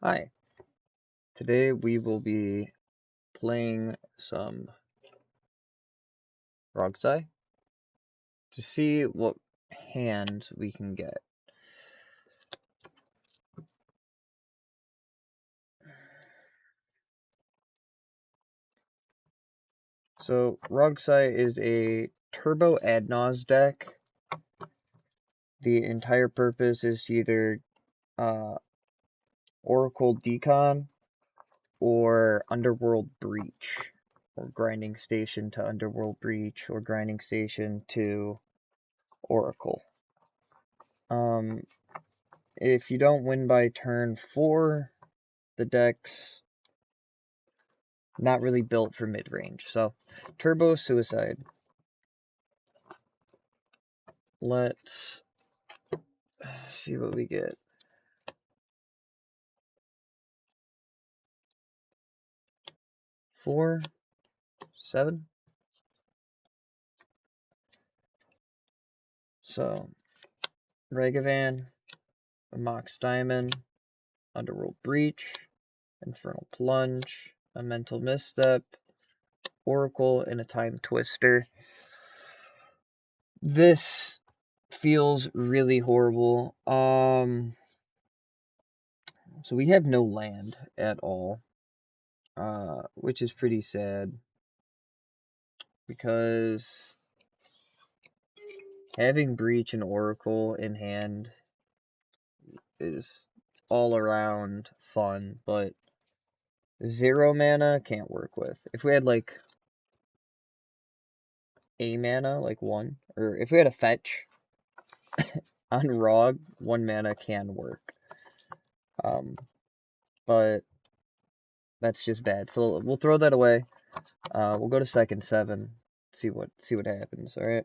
Hi, today we will be playing some RogSi to see what hands we can get. So RogSi is a turbo Adnos deck. The entire purpose is to either Oracle Decon or Underworld Breach, or Grinding Station to Underworld Breach, or Grinding Station to Oracle. If you don't win by turn 4, the deck's not really built for mid-range. So, Turbo Suicide. Let's see what we get. Four, 7. So, Ragavan, Mox Diamond, Underworld Breach, Infernal Plunge, a Mental Misstep, Oracle, and a Time Twister. This feels really horrible. So we have no land at all, which is pretty sad because having Breach and Oracle in hand is all around fun, but 0 mana can't work with. If we had like a mana, like 1, or if we had a fetch on Rog, 1 mana can work. But that's just bad. So we'll throw that away. We'll go to second 7. See what happens. All right.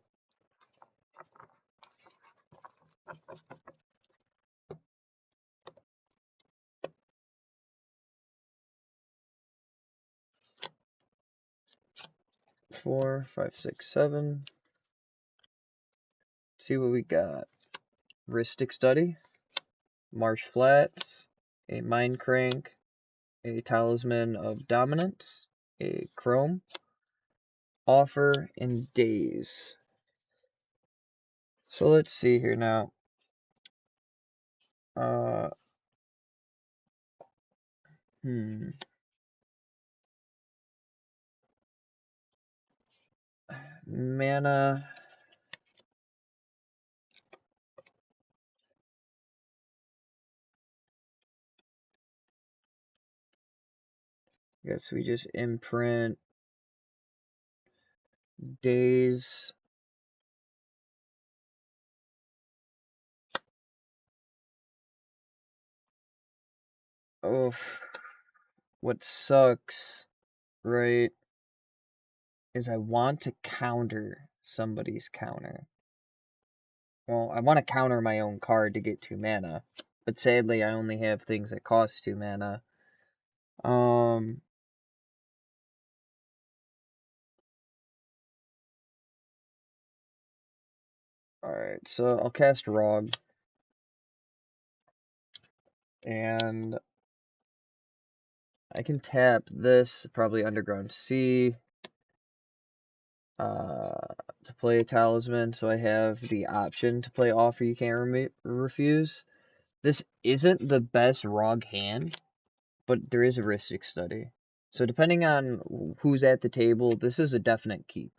Four, 5, 6, 7. See what we got. Ristic Study, Marsh Flats, a Mind Crank, a Talisman of Dominance, a Chrome, Offer, and Daze. So let's see here now. Mana. Guess we just imprint Daze. Oh, what sucks, right, is I want to counter somebody's counter. Well, I want to counter my own card to get 2 mana, but sadly I only have things that cost 2 mana. Alright, so I'll cast Rog, and I can tap this, probably Underground Sea, to play a Talisman, so I have the option to play Offer You Can't Refuse. This isn't the best Rog hand, but there is a Ristic Study. So depending on who's at the table, this is a definite keep.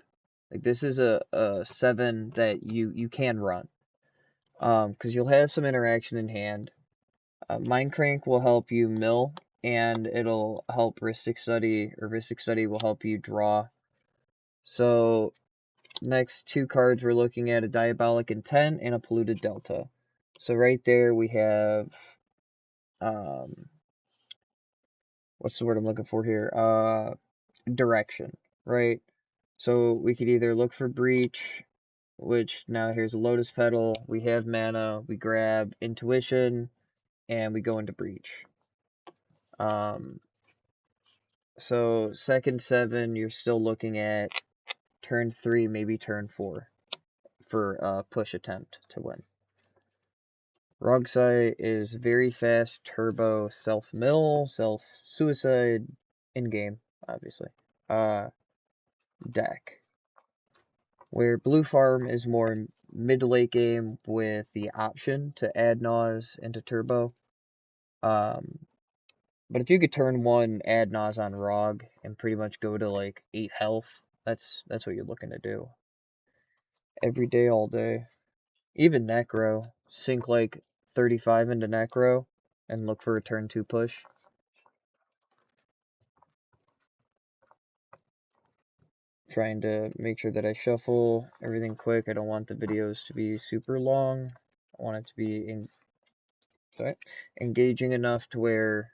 Like, this is a 7 that you can run. Because you'll have some interaction in hand. Mind Crank will help you mill, and it'll help Ristic Study, or Ristic Study will help you draw. So, next 2 cards we're looking at a Diabolic Intent and a Polluted Delta. So right there we have, what's the word I'm looking for here? Direction, right? So we could either look for Breach, which now here's a Lotus Petal, we have mana, we grab Intuition, and we go into Breach. So second 7, you're still looking at turn 3, maybe turn 4 for a push attempt to win. RogSi is very fast, turbo, self-mill, self-suicide, in-game, obviously. Deck. Where Blue Farm is more mid-late game with the option to add Nas into turbo. But if you could turn one, add Nas on Rog, and pretty much go to like 8 health, that's what you're looking to do. Every day, all day. Even Necro. Sink like 35 into Necro, and look for a turn 2 push. Trying to make sure that I shuffle everything quick. I don't want the videos to be super long. I want it to be engaging enough to where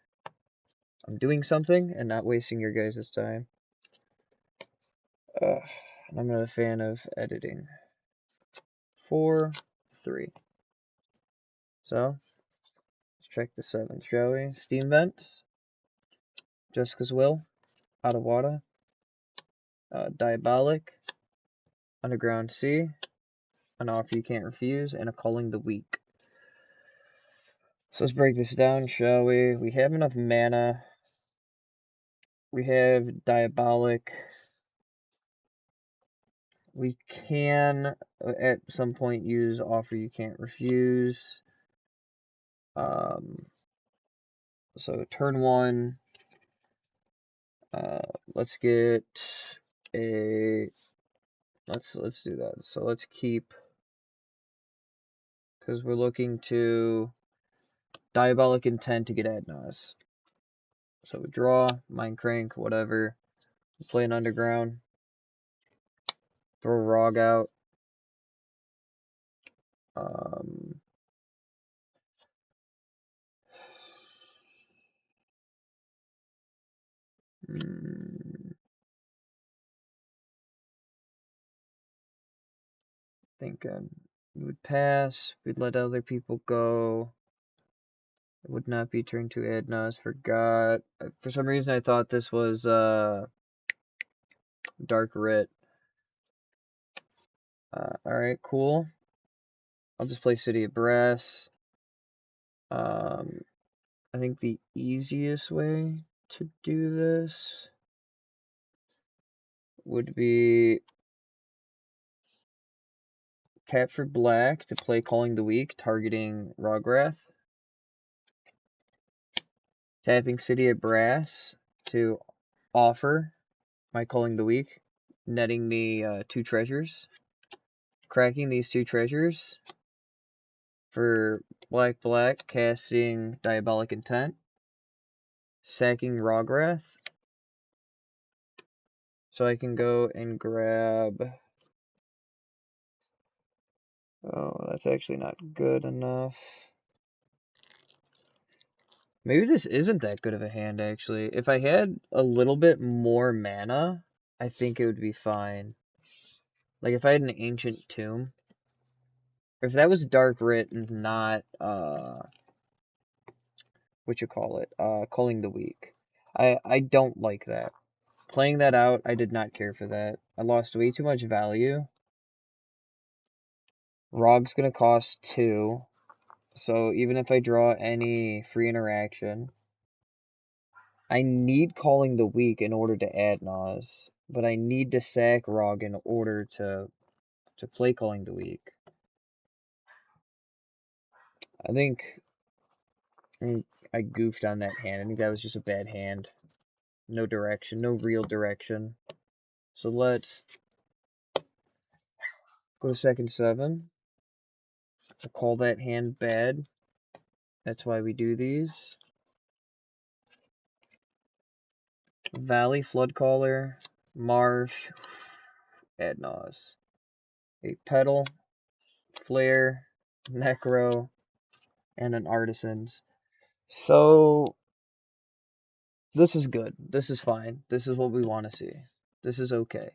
I'm doing something and not wasting your guys' time. And I'm not a fan of editing. 4, 3. So, let's check the 7th, shall we? Steam Vents. Jessica's Will. Out of Water. Diabolic. Underground Sea. An Offer You Can't Refuse. And a Calling the Weak. So let's break this down, shall we? We have enough mana. We have Diabolic. We can, at some point, use Offer You Can't Refuse. So turn 1, let's get a, let's do that. So let's keep, because we're looking to Diabolic Intent to get Adnos. So we draw, Mind Crank, whatever. Play an Underground. Throw Rog out. Thinking we would pass, we'd let other people go. It would not be turned to Adnos. Forgot. For some reason I thought this was Dark Writ. Alright, cool. I'll just play City of Brass. I think the easiest way to do this would be tap for black to play Calling the Weak, targeting Rograth. Tapping City of Brass to offer my Calling the Weak, netting me 2 treasures. Cracking these 2 treasures for black, casting Diabolic Intent. Sacking Rograth. So I can go and grab... Oh, that's actually not good enough. Maybe this isn't that good of a hand, actually. If I had a little bit more mana, I think it would be fine. Like, if I had an Ancient Tomb. Or if that was Dark Writ and not, Calling the Weak. I don't like that. Playing that out, I did not care for that. I lost way too much value. Rog's gonna cost 2. So even if I draw any free interaction, I need Calling the Weak in order to add Nas. But I need to sack Rog in order to play Calling the Weak. I think I goofed on that hand. I think that was just a bad hand. No direction, no real direction. So let's go to second 7. I'll call that hand bad. That's why we do these. Valley, Floodcaller, Marsh, Adnos. A Petal, Flare, Necro, and an Artisans. So, this is good. This is fine. This is what we want to see. This is okay.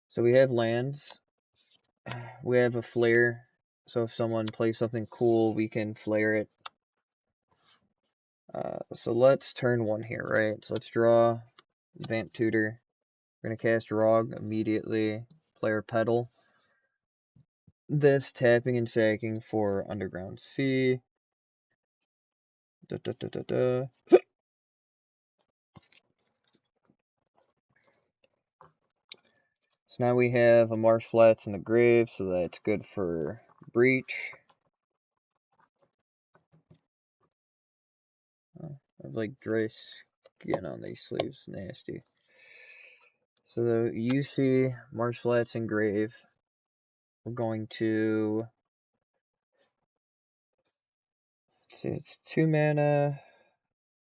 So we have lands. We have a Flare. So if someone plays something cool, we can flare it. So let's turn 1 here, right? So let's draw Vamp Tutor. We're going to cast Rog immediately. Player Petal. this tapping and sacking for underground sea. Da, da, da, da, da. So now we have a Marsh Flats in the grave, so that's good for breach. Oh, I have like dry skin on these sleeves, nasty. So the UC Marsh Flats and grave. We're going to see, it's 2 mana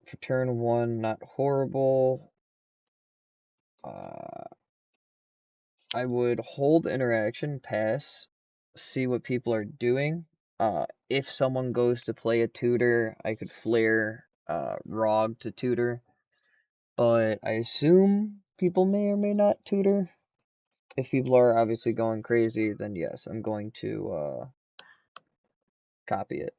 for turn 1, not horrible. I would hold interaction, pass, see what people are doing. If someone goes to play a tutor, I could flare Rog to tutor, but I assume people may or may not tutor. If people are obviously going crazy, then yes, I'm going to copy it.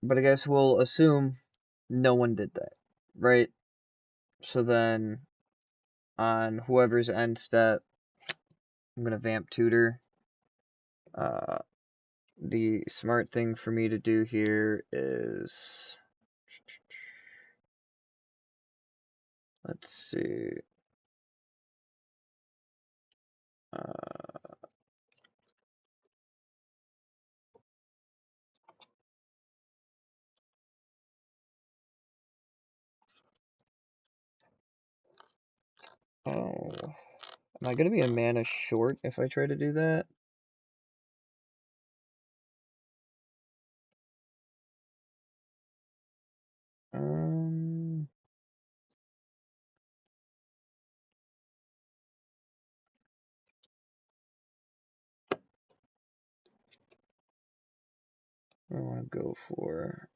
But I guess we'll assume no one did that, right? So then on whoever's end step, I'm gonna vamp tutor. The smart thing for me to do here is, let's see, oh, am I gonna be a mana short if I try to do that? Um, I want to go for,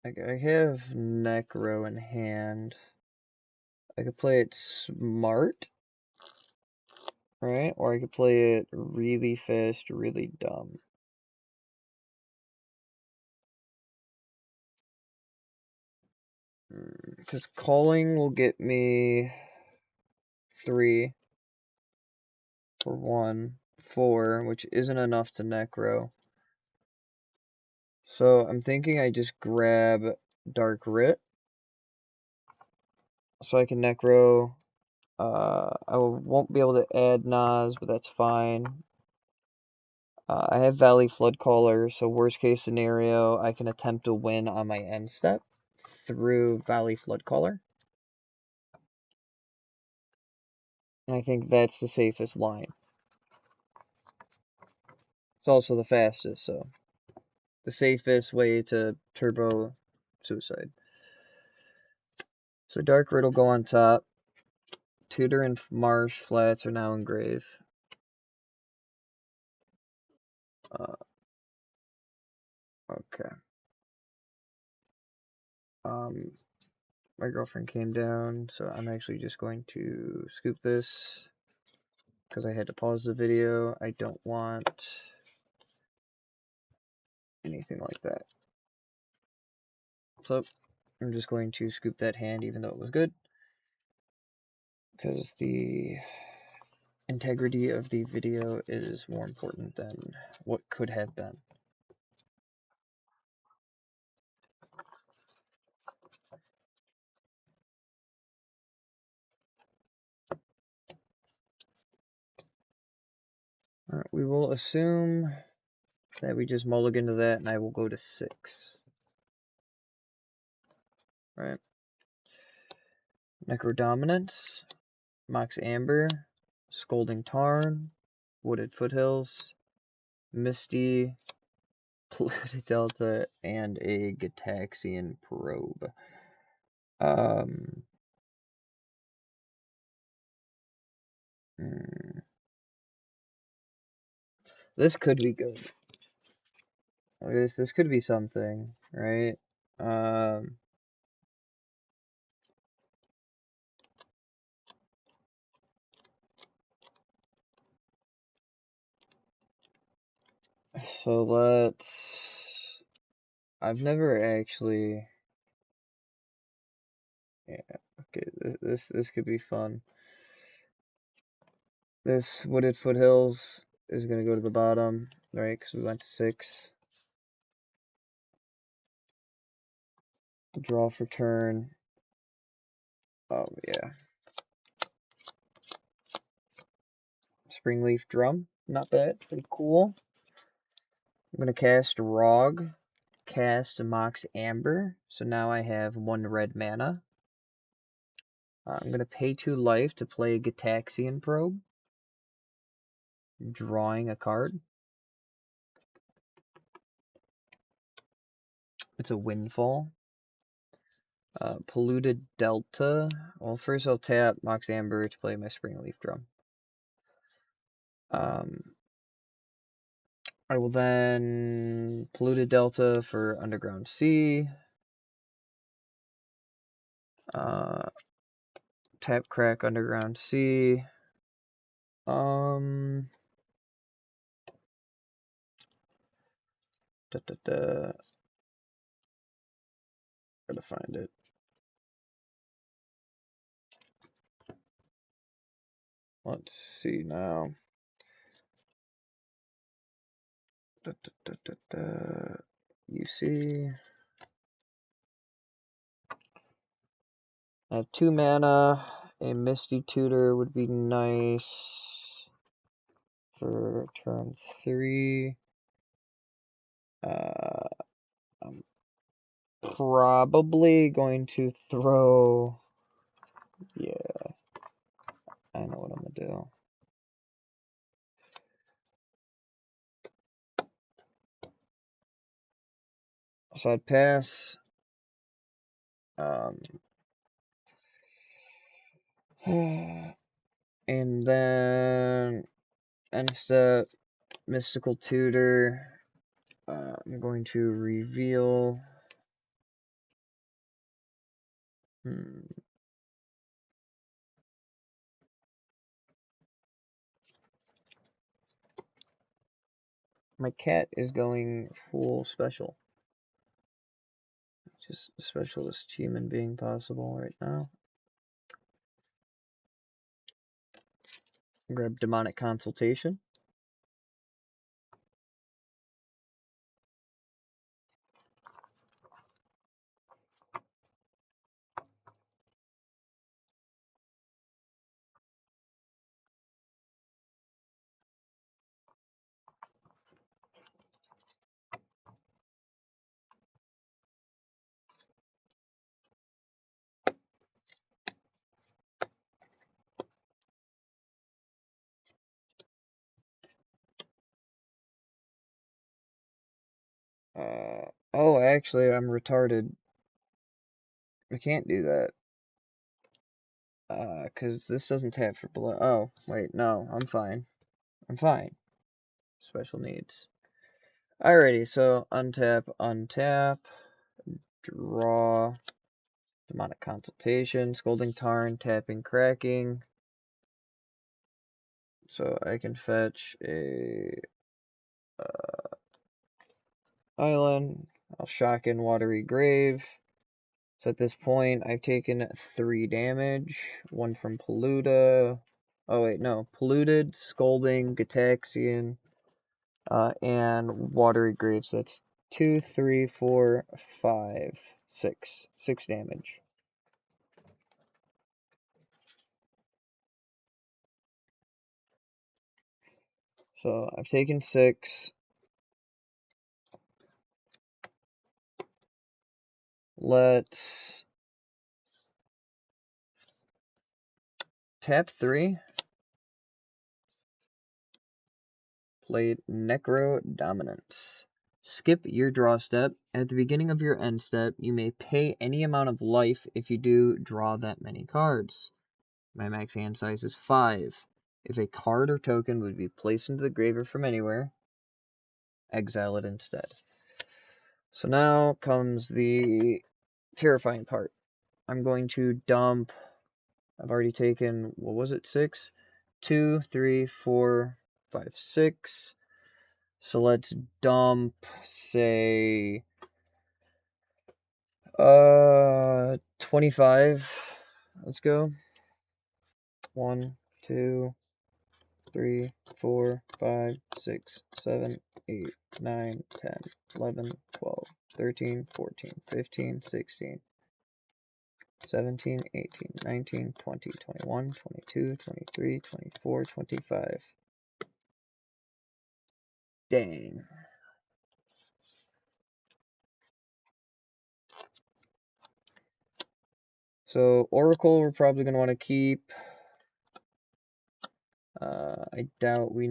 I have Necro in hand. I could play it smart, right? Or I could play it really fast, really dumb. Because calling will get me 3 for 1, 4, which isn't enough to Necro. So I'm thinking I just grab Dark Writ, so I can Necro. I won't be able to add Nas, but that's fine. I have Valley Floodcaller, so worst case scenario, I can attempt to win on my end step through Valley Floodcaller. And I think that's the safest line. It's also the fastest, so the safest way to turbo suicide. So Dark Writ will go on top. Tutor and Marsh Flats are now in grave. Okay. My girlfriend came down, so I'm actually just going to scoop this because I had to pause the video. I don't want anything like that. So I'm just going to scoop that hand even though it was good, because the integrity of the video is more important than what could have been. Alright, we will assume that we just mulligan to that, and I will go to 6. Right. Necrodominance, Mox Amber, Scolding Tarn, Wooded Foothills, Misty, Polluted Delta, and a Gataxian Probe. This could be good. This could be something, right? So let's. I've never actually. Yeah. Okay. This could be fun. This Wooded Foothills is going to go to the bottom, right? Because we went to 6. Draw for turn. Oh, yeah. Springleaf Drum. Not bad. Pretty cool. I'm going to cast Rog. Cast Mox Amber. So now I have 1 red mana. I'm going to pay 2 life to play Gitaxian Probe. Drawing a card. It's a Windfall. Polluted Delta. Well, first I'll tap Mox Amber to play my Springleaf Drum. I will then Polluted Delta for Underground Sea. Tap Crack Underground Sea. Gotta find it. Let's see now. You see. I have 2 mana. A Misty Tutor would be nice for turn 3. I'm probably going to throw. Yeah, I know what I'm gonna do. So I'd pass. And then end step, Mystical Tutor. I'm going to reveal. My cat is going full special. Just the specialist human being possible right now. Grab Demonic Consultation. Oh, actually, I'm retarded. I can't do that. Because this doesn't tap for blood. Oh, wait, no, I'm fine. I'm fine. Special needs. Alrighty, so untap, untap, draw, Demonic Consultation, Scolding Tarn, tapping, cracking. So I can fetch a island. I'll shock in Watery Grave. So at this point, I've taken 3 damage. 1 from Polluta. Oh wait, no. Polluted, Scolding, Gitaxian, and Watery Grave. So that's 2, 3, 4, 5, 6. 6 damage. So I've taken 6. Let's tap 3. Play Necro Dominance. Skip your draw step. At the beginning of your end step, you may pay any amount of life. If you do, draw that many cards. My max hand size is 5. If a card or token would be placed into the graveyard from anywhere, exile it instead. So now comes the terrifying part. I'm going to dump. I've already taken, what was it, 6? 2, 3, 4, 5, 6. So let's dump, say, 25. Let's go. 1, 2, 3, 4, 5, 6, 7, 8, 9, 10, 11, 12, 13, 14, 15, 16, 17, 18, 19, 20, 21, 22, 23, 24, 25. Dang. So Oracle we're probably going to want to keep. I doubt we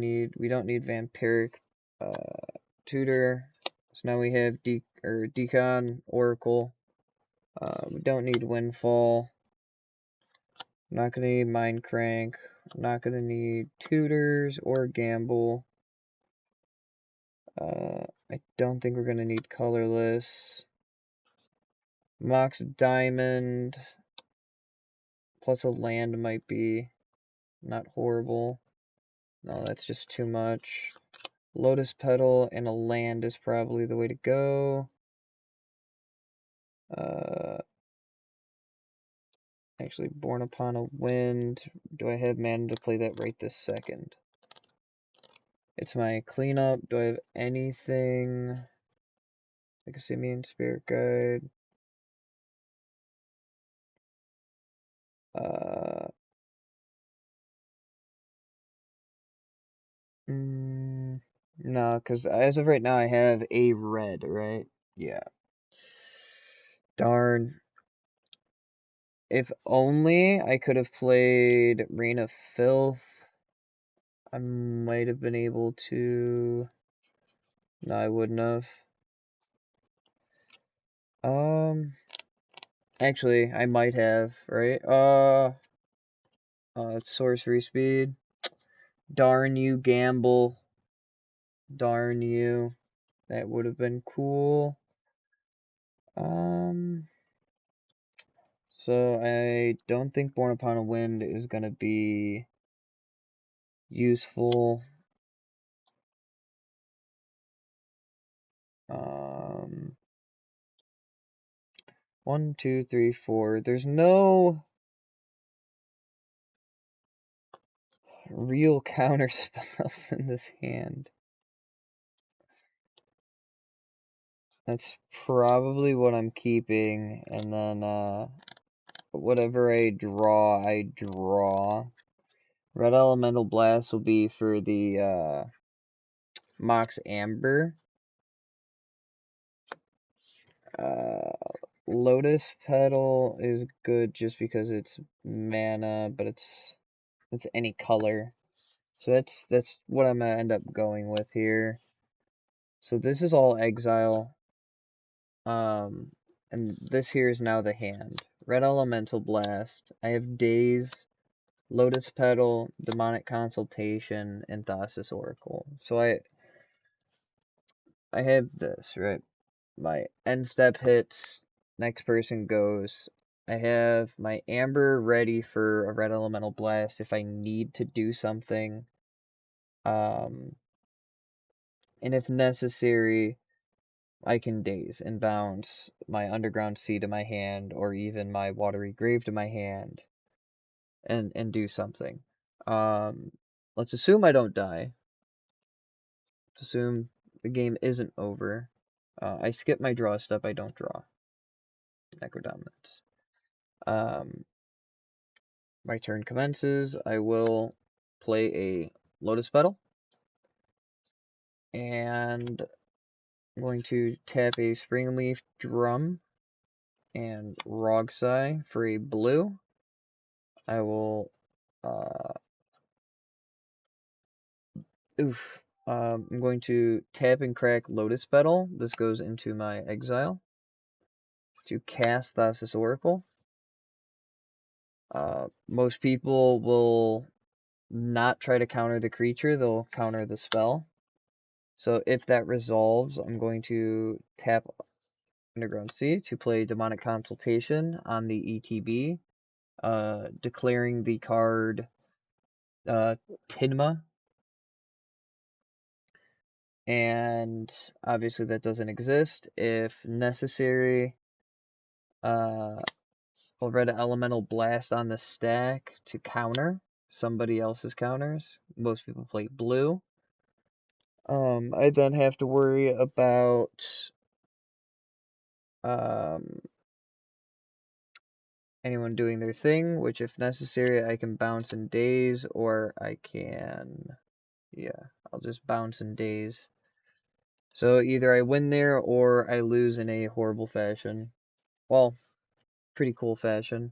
don't need Vampiric Tutor. So now we have Decon, Oracle. We don't need Windfall. I'm not going to need Mind Crank. I'm not going to need Tutors or Gamble. I don't think we're going to need Colorless. Mox Diamond plus a land might be not horrible. No, that's just too much. Lotus Petal and a land is probably the way to go. Actually, Born Upon a Wind. Do I have mana to play that right this second? It's my cleanup. Do I have anything? Like a Simian Spirit Guide. No, because as of right now, I have a red, right? Yeah. Darn. If only I could have played Reign of Filth, I might have been able to. No, I wouldn't have. Actually, I might have, right? It's sorcery speed. Darn you, Gamble. Darn you. That would have been cool. So I don't think Born Upon a Wind is gonna be useful. 1, 2, 3, 4. There's no real counter spells in this hand. That's probably what I'm keeping, and then whatever I draw, I draw. Red Elemental Blast will be for the Mox Amber. Lotus Petal is good just because it's mana, but it's any color. So that's what I'm gonna end up going with here. So this is all exile. And this here is now the hand. Red Elemental Blast. I have Daze, Lotus Petal, Demonic Consultation, and Thassa's Oracle. So I have this, right? My end step hits, next person goes. I have my Amber ready for a Red Elemental Blast if I need to do something. And if necessary, I can Daze and bounce my Underground Sea to my hand, or even my Watery Grave to my hand, and do something. Let's assume I don't die. Let's assume the game isn't over. I skip my draw step, I don't draw. Necrodominance. My turn commences. I will play a Lotus Petal. And I'm going to tap a Springleaf Drum and RogSi for a blue. I will I'm going to tap and crack Lotus Petal. This goes into my exile to cast Thassa's Oracle. Most people will not try to counter the creature, they'll counter the spell. So if that resolves, I'm going to tap Underground Sea to play Demonic Consultation on the ETB, declaring the card Tinma. And obviously that doesn't exist. If necessary, I'll read an Elemental Blast on the stack to counter. somebody else's counters. Most people play blue. I then have to worry about um, anyone doing their thing, which if necessary I can bounce in daze, or I can, yeah, I'll just bounce in daze. So either I win there or I lose in a horrible fashion. Well, pretty cool fashion.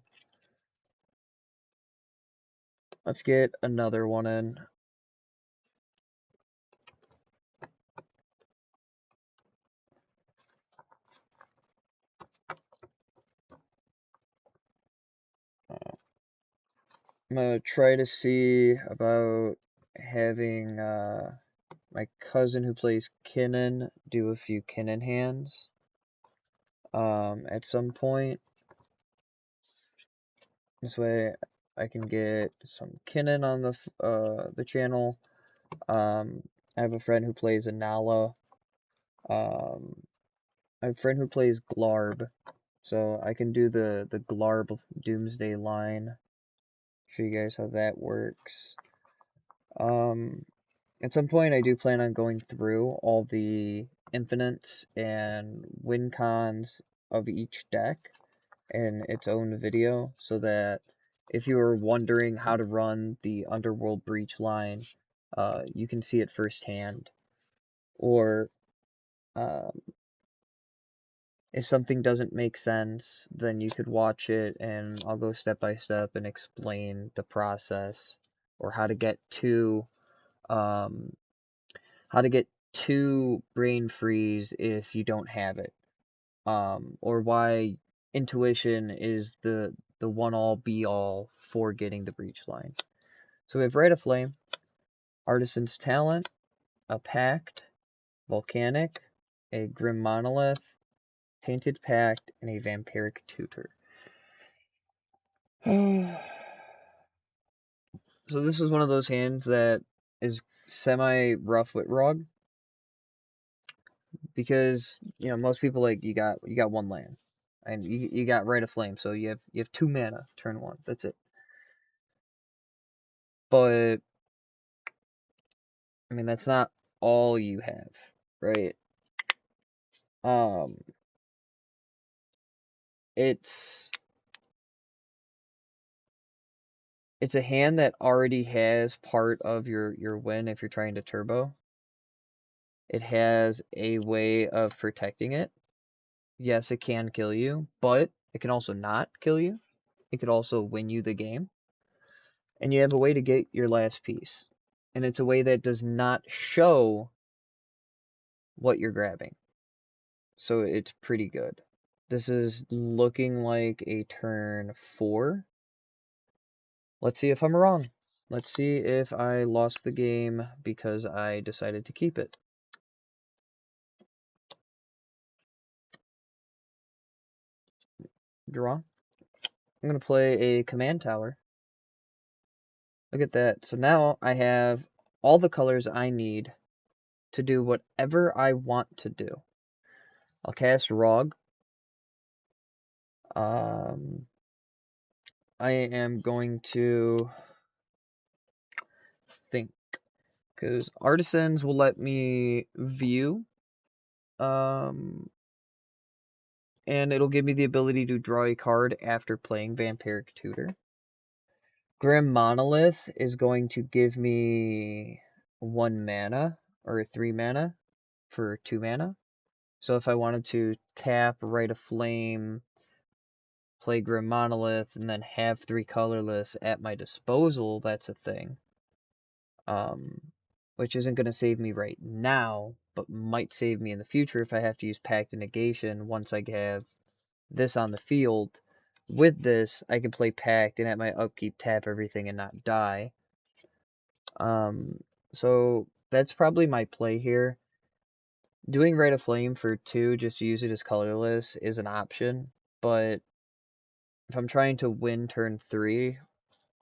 Let's get another one in. I'm gonna try to see about having my cousin who plays Kinnan do a few Kinnan hands at some point. This way I can get some Kinnan on the channel. I have a friend who plays Anala. Um, I have a friend who plays Glarb, so I can do the Glarb Doomsday line. Show you guys how that works. At some point, I do plan on going through all the infinites and win cons of each deck in its own video, so that if you were wondering how to run the Underworld Breach line, you can see it firsthand. Or um, if something doesn't make sense, then you could watch it and I'll go step by step and explain the process, or um, how to get to brain freeze if you don't have it, or why intuition is the one all be all for getting the breach line. So we have Rite of Flame, Artisan's Talent, a Pact, Volcanic, a Grim Monolith, Tainted Pact, and a Vampiric Tutor. So this is one of those hands that is semi rough with Rog, because most people, like, you got one land, and you got Rite of Flame, so you have 2 mana turn 1. That's it. But I mean, that's not all you have, right? Um, it's a hand that already has part of your win if you're trying to turbo. It has a way of protecting it. Yes, it can kill you, but it can also not kill you. It could also win you the game. And you have a way to get your last piece. And it's a way that does not show what you're grabbing. So it's pretty good. This is looking like a turn 4. Let's see if I'm wrong. Let's see if I lost the game because I decided to keep it. Draw. I'm going to play a command tower. Look at that. So now I have all the colors I need to do whatever I want to do. I'll cast Rog. I am going to think, because Artisans will let me view, and it'll give me the ability to draw a card after playing Vampiric Tutor. Grim Monolith is going to give me 1 mana, or 3 mana, for 2 mana. So if I wanted to tap, Rite of Flame, play Grim Monolith, and then have 3 colorless at my disposal, that's a thing. Which isn't going to save me right now, but might save me in the future if I have to use Pact and Negation once I have this on the field. With this, I can play Pact and at my upkeep tap everything and not die. So that's probably my play here. Doing Rite of Flame for 2, just to use it as colorless, is an option, but if I'm trying to win turn 3,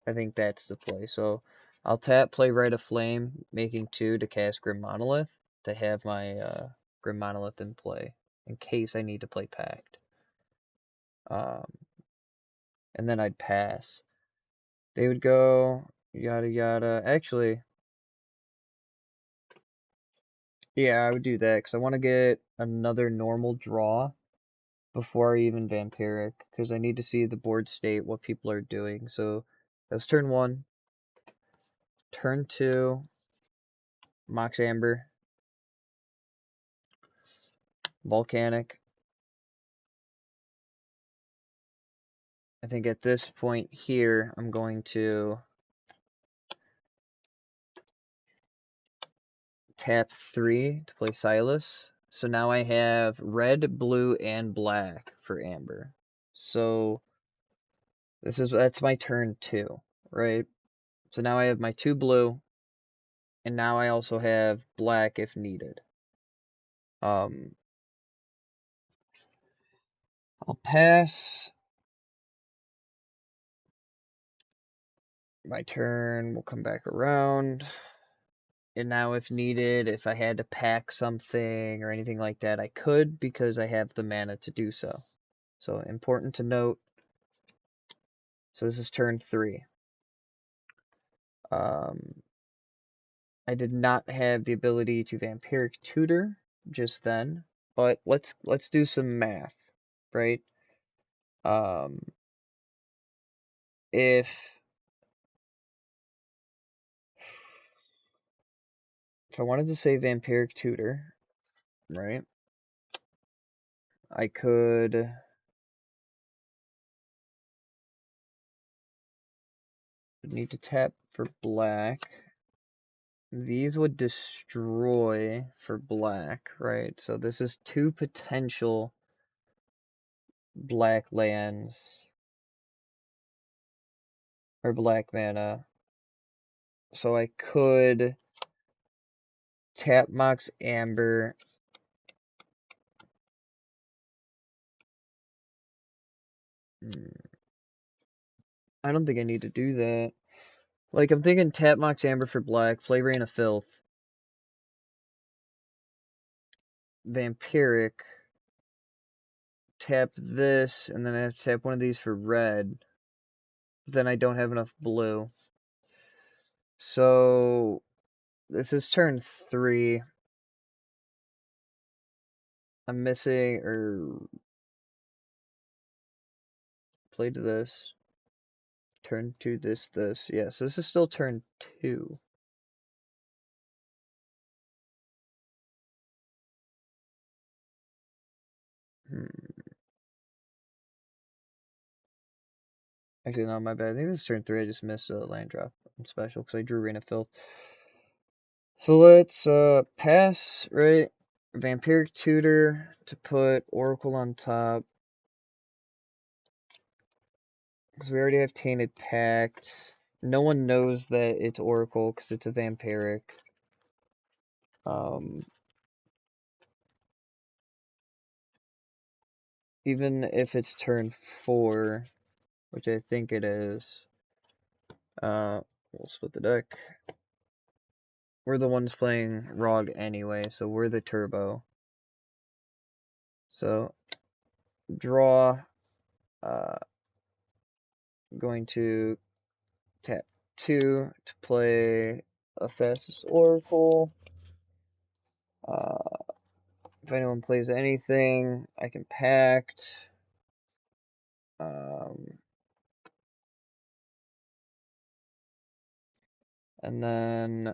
I think that's the play. So I'll tap, play Rite of Flame, making 2 to cast Grim Monolith, to have my Grim Monolith in play, in case I need to play Pact. And then I'd pass. They would go, Yada yada. Actually, yeah, I would do that because I want to get another normal draw before I even Vampiric, because I need to see the board state, what people are doing. So that was turn 1. Turn 2, Mox Amber, Volcanic. I think at this point here, I'm going to tap 3 to play Silas. So now I have red, blue, and black for Amber. So that's my turn 2, right? So now I have my 2 blue, and now I also have black if needed. I'll pass. My turn will come back around. And now if needed, if I had to pack something or anything like that, I could because I have the mana to do so. So important to note. So this is turn 3. I did not have the ability to Vampiric Tutor just then, but let's do some math, right? If I wanted to say Vampiric Tutor, right? I could need to tap for black. These would destroy for black, right? So this is 2 potential black lands or black mana. So I could tap Mox Amber. I don't think I need to do that. Like, I'm thinking tap Mox Amber for black, play Rain of Filth, Vampiric, tap this, and then I have to tap one of these for red. Then I don't have enough blue. So, this is turn 3. I'm missing, or played this. Turn 2, this. Yes, this is still turn 2. Actually, no, my bad. I think this is turn 3. I just missed a land drop. I'm special because I drew Rain of Filth. So let's pass, right? Vampiric Tutor to put Oracle on top. Because we already have Tainted Pact. No one knows that it's Oracle because it's a Vampiric. Even if it's turn 4, which I think it is, we'll split the deck. We're the ones playing Rog anyway, so we're the turbo. So, draw, going to tap 2 to play a Thassa's Oracle. If anyone plays anything, I can pact. And then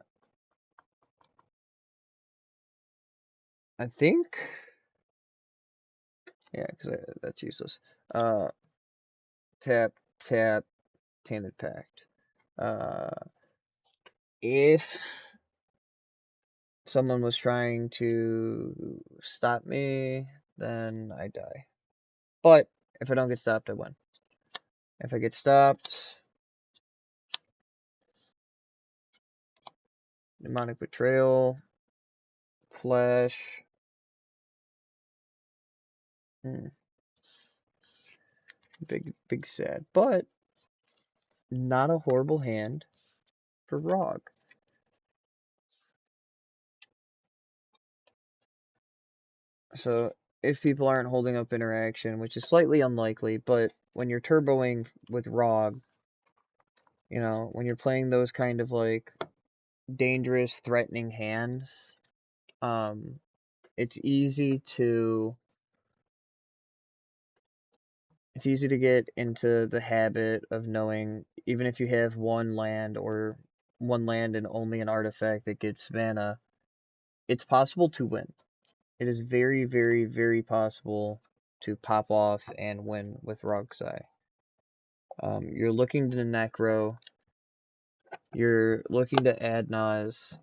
I think, yeah, because that's useless. Tap, tap, Tainted Pact. If someone was trying to stop me, then I die. But if I don't get stopped, I win. If I get stopped, Demonic Betrayal, Flash. Big sad. But not a horrible hand for Rog. So if people aren't holding up interaction, which is slightly unlikely, but when you're turboing with Rog, You know, when you're playing those kind of like dangerous, threatening hands, it's easy to get into the habit of knowing, even if you have one land and only an artifact that gives mana, it's possible to win. It is very, very, very possible to pop off and win with RogSi. You're looking to Necro, you're looking to add Nas,